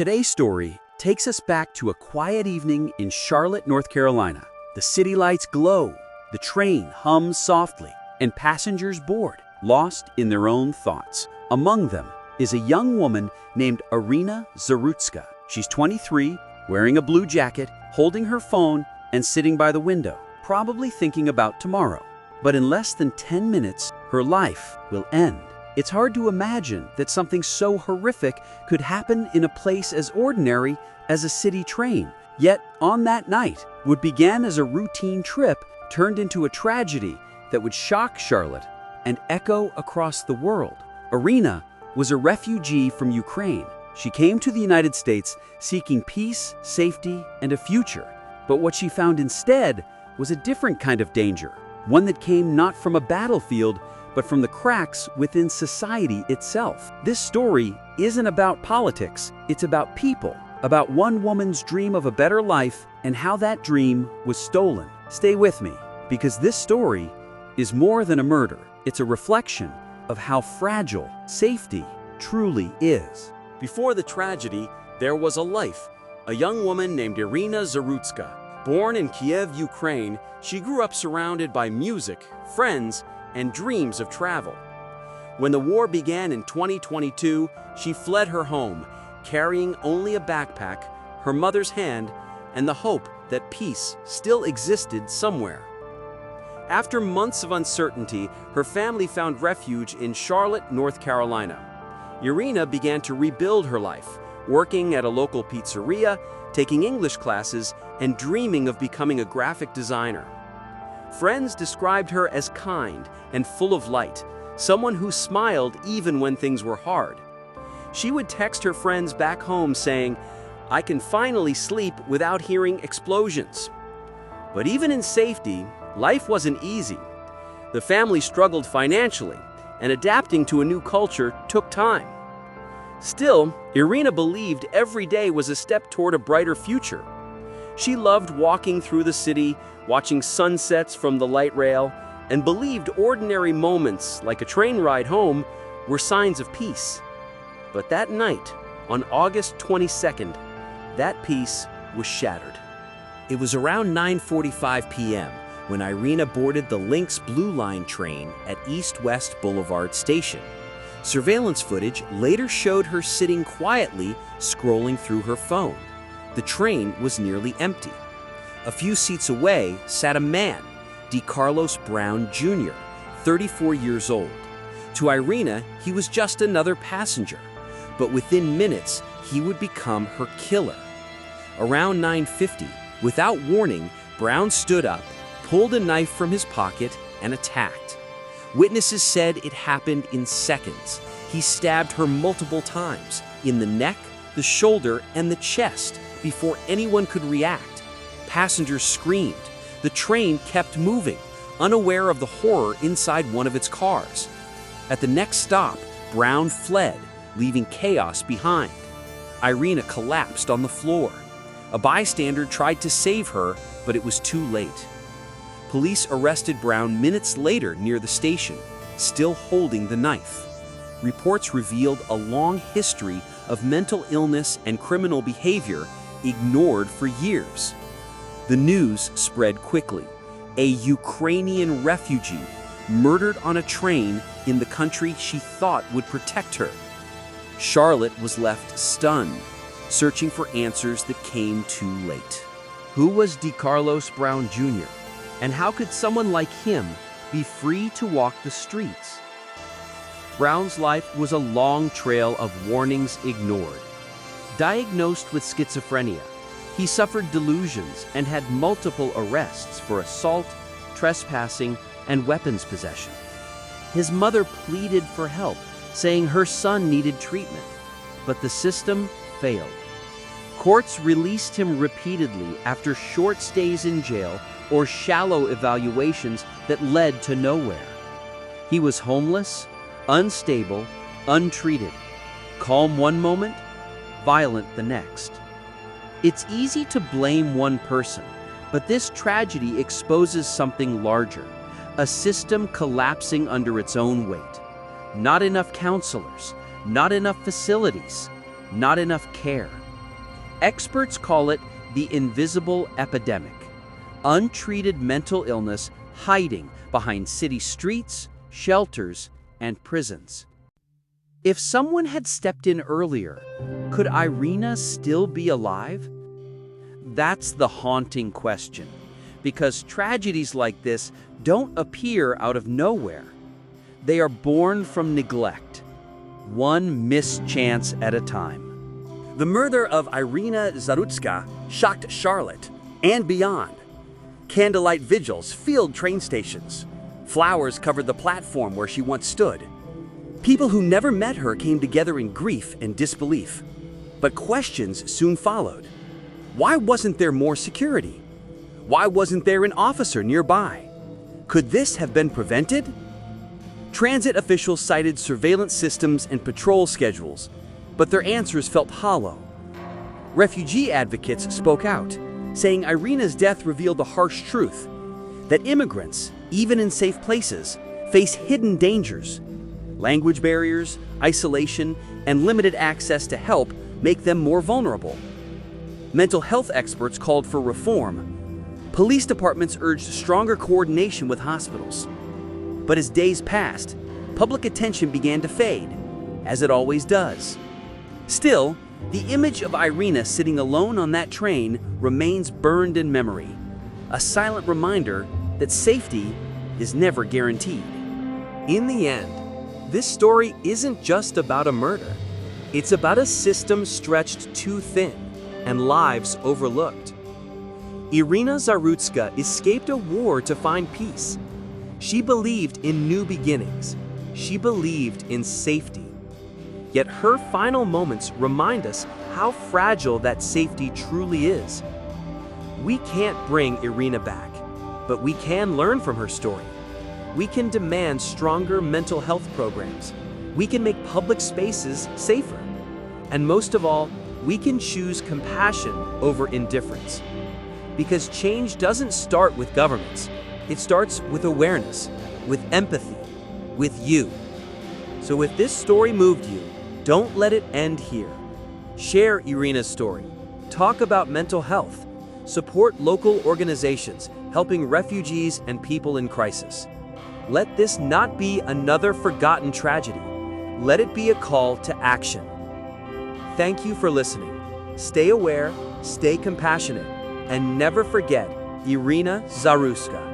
Today's story takes us back to a quiet evening in Charlotte, North Carolina. The city lights glow, the train hums softly, and passengers board, lost in their own thoughts. Among them is a young woman named Iryna Zarutska. She's 23, wearing a blue jacket, holding her phone, and sitting by the window, probably thinking about tomorrow. But in less than 10 minutes, her life will end. It's hard to imagine that something so horrific could happen in a place as ordinary as a city train. Yet, on that night, what began as a routine trip turned into a tragedy that would shock Charlotte and echo across the world. Iryna was a refugee from Ukraine. She came to the United States seeking peace, safety, and a future. But what she found instead was a different kind of danger, one that came not from a battlefield, but from the cracks within society itself. This story isn't about politics, it's about people, about one woman's dream of a better life and how that dream was stolen. Stay with me, because this story is more than a murder. It's a reflection of how fragile safety truly is. Before the tragedy, there was a life. A young woman named Iryna Zarutska. Born in Kiev, Ukraine, she grew up surrounded by music, friends, and dreams of travel. When the war began in 2022, she fled her home, carrying only a backpack, her mother's hand, and the hope that peace still existed somewhere. After months of uncertainty, her family found refuge in Charlotte, North Carolina. Iryna began to rebuild her life, working at a local pizzeria, taking English classes, and dreaming of becoming a graphic designer. Friends described her as kind and full of light, someone who smiled even when things were hard. She would text her friends back home saying, "I can finally sleep without hearing explosions." But even in safety, life wasn't easy. The family struggled financially, and adapting to a new culture took time. Still, Iryna believed every day was a step toward a brighter future. She loved walking through the city, watching sunsets from the light rail, and believed ordinary moments, like a train ride home, were signs of peace. But that night, on August 22nd, that peace was shattered. It was around 9:45 p.m. when Iryna boarded the Lynx Blue Line train at East-West Boulevard Station. Surveillance footage later showed her sitting quietly, scrolling through her phone. The train was nearly empty. A few seats away sat a man, DeCarlos Brown Jr., 34 years old. To Iryna, he was just another passenger, but within minutes, he would become her killer. Around 9:50, without warning, Brown stood up, pulled a knife from his pocket, and attacked. Witnesses said it happened in seconds. He stabbed her multiple times, in the neck, the shoulder, and the chest, before anyone could react. Passengers screamed. The train kept moving, unaware of the horror inside one of its cars. At the next stop, Brown fled, leaving chaos behind. Iryna collapsed on the floor. A bystander tried to save her, but it was too late. Police arrested Brown minutes later near the station, still holding the knife. Reports revealed a long history of mental illness and criminal behavior ignored for years. The news spread quickly. A Ukrainian refugee murdered on a train in the country she thought would protect her. Charlotte was left stunned, searching for answers that came too late. Who was DeCarlos Brown Jr.? And how could someone like him be free to walk the streets? Brown's life was a long trail of warnings ignored. Diagnosed with schizophrenia, he suffered delusions and had multiple arrests for assault, trespassing, and weapons possession. His mother pleaded for help, saying her son needed treatment, but the system failed. Courts released him repeatedly after short stays in jail or shallow evaluations that led to nowhere. He was homeless, unstable, untreated, calm one moment, violent the next. It's easy to blame one person, but this tragedy exposes something larger, a system collapsing under its own weight. Not enough counselors, not enough facilities, not enough care. Experts call it the invisible epidemic, untreated mental illness hiding behind city streets, shelters, and prisons. If someone had stepped in earlier, could Iryna still be alive? That's the haunting question, because tragedies like this don't appear out of nowhere. They are born from neglect, one missed chance at a time. The murder of Iryna Zarutska shocked Charlotte and beyond. Candlelight vigils filled train stations. Flowers covered the platform where she once stood. People who never met her came together in grief and disbelief. But questions soon followed. Why wasn't there more security? Why wasn't there an officer nearby? Could this have been prevented? Transit officials cited surveillance systems and patrol schedules, but their answers felt hollow. Refugee advocates spoke out, saying Iryna's death revealed the harsh truth that immigrants, even in safe places, face hidden dangers. Language barriers, isolation, and limited access to help make them more vulnerable. Mental health experts called for reform. Police departments urged stronger coordination with hospitals. But as days passed, public attention began to fade, as it always does. Still, the image of Iryna sitting alone on that train remains burned in memory, a silent reminder that safety is never guaranteed. In the end, this story isn't just about a murder. It's about a system stretched too thin and lives overlooked. Iryna Zarutska escaped a war to find peace. She believed in new beginnings. She believed in safety. Yet her final moments remind us how fragile that safety truly is. We can't bring Iryna back, but we can learn from her story. We can demand stronger mental health programs. We can make public spaces safer. And most of all, we can choose compassion over indifference. Because change doesn't start with governments. It starts with awareness, with empathy, with you. So if this story moved you, don't let it end here. Share Iryna's story. Talk about mental health. Support local organizations helping refugees and people in crisis. Let this not be another forgotten tragedy. Let it be a call to action. Thank you for listening. Stay aware, stay compassionate, and never forget Iryna Zarutska.